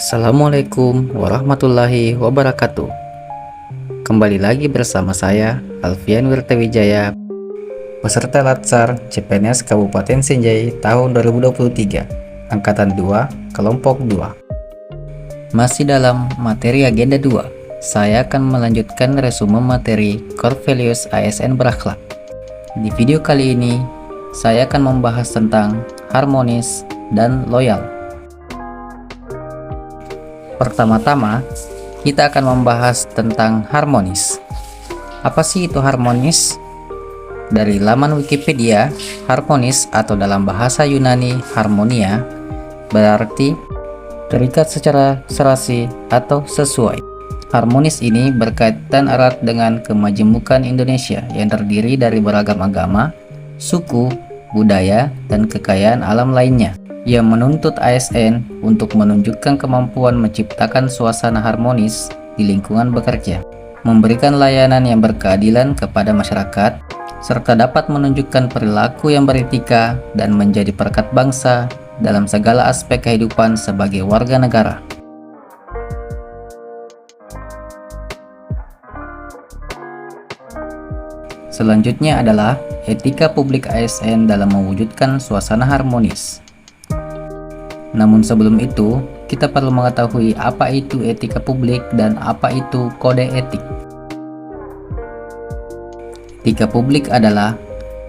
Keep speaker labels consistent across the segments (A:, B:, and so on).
A: Assalamualaikum warahmatullahi wabarakatuh. Kembali lagi bersama saya Alfian Wirtawijaya, peserta Latsar CPNS Kabupaten Sinjai tahun 2023, Angkatan 2, Kelompok 2. Masih dalam materi agenda 2, saya akan melanjutkan resume materi Core Values ASN Berakhlak. Di video kali ini, saya akan membahas tentang harmonis dan loyal. Pertama-tama, kita akan membahas tentang harmonis. Apa sih itu harmonis? Dari laman Wikipedia, harmonis atau dalam bahasa Yunani harmonia berarti terikat secara serasi atau sesuai. Harmonis ini berkaitan erat dengan kemajemukan Indonesia yang terdiri dari beragam agama, suku, budaya, dan kekayaan alam lainnya, yang menuntut ASN untuk menunjukkan kemampuan menciptakan suasana harmonis di lingkungan bekerja, memberikan layanan yang berkeadilan kepada masyarakat, serta dapat menunjukkan perilaku yang beretika dan menjadi perekat bangsa dalam segala aspek kehidupan sebagai warga negara. Selanjutnya adalah etika publik ASN dalam mewujudkan suasana harmonis. Namun sebelum itu, kita perlu mengetahui apa itu etika publik dan apa itu kode etik. Etika publik adalah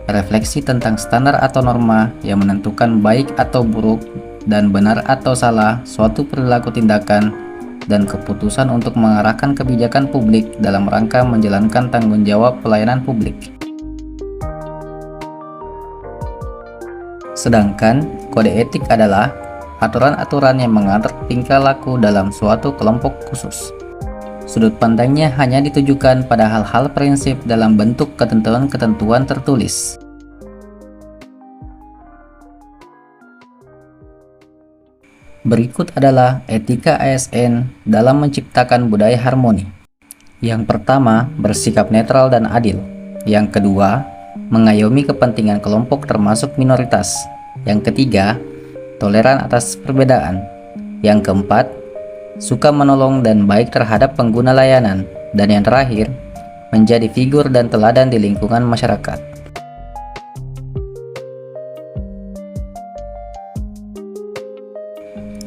A: refleksi tentang standar atau norma yang menentukan baik atau buruk dan benar atau salah suatu perilaku, tindakan, dan keputusan untuk mengarahkan kebijakan publik dalam rangka menjalankan tanggung jawab pelayanan publik. Sedangkan kode etik adalah aturan-aturan yang mengatur tingkah laku dalam suatu kelompok khusus. Sudut pandangnya hanya ditujukan pada hal-hal prinsip dalam bentuk ketentuan-ketentuan tertulis. Berikut adalah etika ASN dalam menciptakan budaya harmoni. Yang pertama, bersikap netral dan adil. Yang kedua, mengayomi kepentingan kelompok termasuk minoritas. Yang ketiga, toleran atas perbedaan. Yang keempat, suka menolong dan baik terhadap pengguna layanan. Dan yang terakhir, menjadi figur dan teladan di lingkungan masyarakat.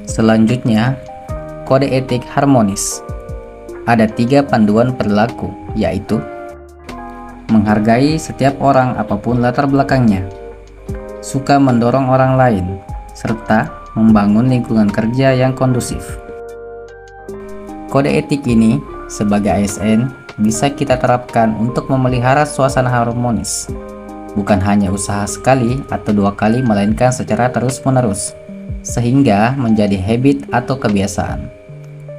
A: Selanjutnya, kode etik harmonis. Ada 3 panduan perilaku, yaitu menghargai setiap orang apapun latar belakangnya, suka mendorong orang lain, serta membangun lingkungan kerja yang kondusif. Kode etik ini sebagai ASN bisa kita terapkan untuk memelihara suasana harmonis, bukan hanya usaha sekali atau 2 kali, melainkan secara terus-menerus, sehingga menjadi habit atau kebiasaan,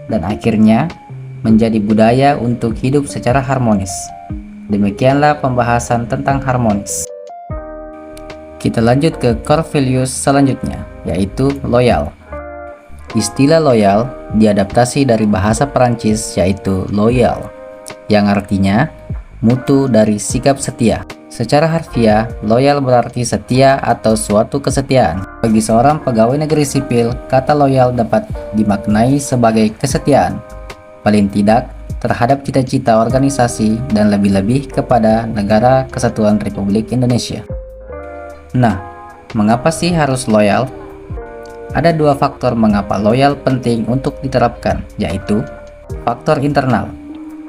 A: dan akhirnya menjadi budaya untuk hidup secara harmonis. Demikianlah pembahasan tentang harmonis. Kita lanjut ke core values selanjutnya, yaitu loyal. Istilah loyal diadaptasi dari bahasa Perancis, yaitu loyal, yang artinya mutu dari sikap setia. Secara harfiah, loyal berarti setia atau suatu kesetiaan. Bagi seorang pegawai negeri sipil, kata loyal dapat dimaknai sebagai kesetiaan, paling tidak terhadap cita-cita organisasi dan lebih-lebih kepada Negara Kesatuan Republik Indonesia. Nah, mengapa sih harus loyal? Ada 2 faktor mengapa loyal penting untuk diterapkan, yaitu faktor internal,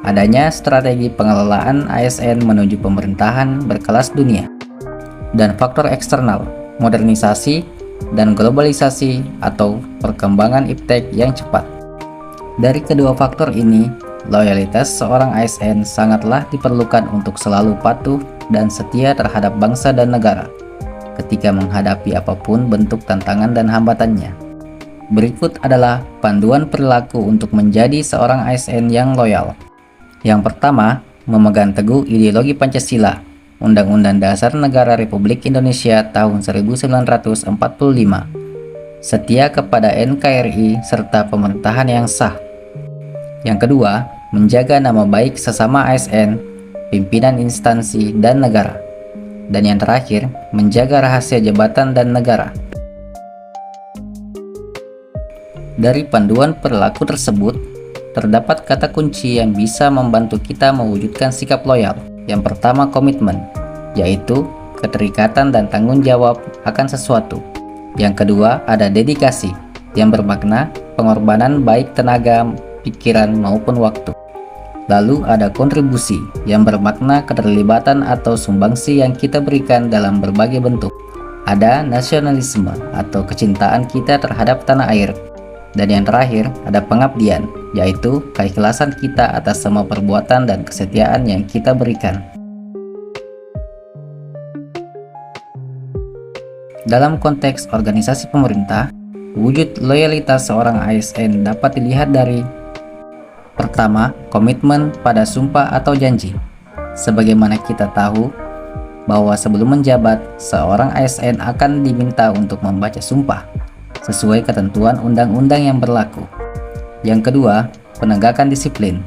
A: adanya strategi pengelolaan ASN menuju pemerintahan berkelas dunia, dan faktor eksternal, modernisasi dan globalisasi atau perkembangan iptek yang cepat. Dari kedua faktor ini, loyalitas seorang ASN sangatlah diperlukan untuk selalu patuh dan setia terhadap bangsa dan negara ketika menghadapi apapun bentuk tantangan dan hambatannya. Berikut adalah panduan perilaku untuk menjadi seorang ASN yang loyal. Yang pertama, memegang teguh ideologi Pancasila, Undang-Undang Dasar Negara Republik Indonesia tahun 1945, setia kepada NKRI serta pemerintahan yang sah. Yang kedua, menjaga nama baik sesama ASN, pimpinan instansi dan negara. Dan yang terakhir, menjaga rahasia jabatan dan negara. Dari panduan perilaku tersebut, terdapat kata kunci yang bisa membantu kita mewujudkan sikap loyal. Yang pertama, komitmen, yaitu keterikatan dan tanggung jawab akan sesuatu. Yang kedua, ada dedikasi, yang bermakna pengorbanan baik tenaga, pikiran, maupun waktu. Lalu ada kontribusi, yang bermakna keterlibatan atau sumbangsi yang kita berikan dalam berbagai bentuk. Ada nasionalisme atau kecintaan kita terhadap tanah air. Dan yang terakhir, ada pengabdian, yaitu keikhlasan kita atas semua perbuatan dan kesetiaan yang kita berikan. Dalam konteks organisasi pemerintah, wujud loyalitas seorang ASN dapat dilihat dari: pertama, komitmen pada sumpah atau janji. Sebagaimana kita tahu bahwa sebelum menjabat, seorang ASN akan diminta untuk membaca sumpah sesuai ketentuan undang-undang yang berlaku. Yang kedua, penegakan disiplin.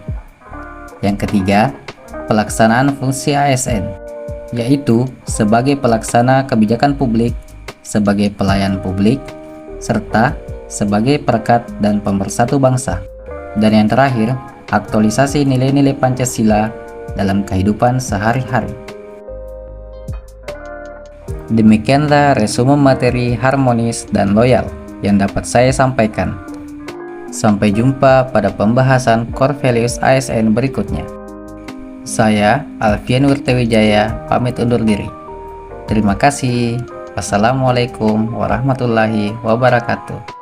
A: Yang ketiga, pelaksanaan fungsi ASN, yaitu sebagai pelaksana kebijakan publik, sebagai pelayan publik, serta sebagai perekat dan pemersatu bangsa. Dan yang terakhir, aktualisasi nilai-nilai Pancasila dalam kehidupan sehari-hari. Demikianlah resume materi harmonis dan loyal yang dapat saya sampaikan. Sampai jumpa pada pembahasan core values ASN berikutnya. Saya Alfian Wirtawijaya pamit undur diri. Terima kasih. Wassalamualaikum warahmatullahi wabarakatuh.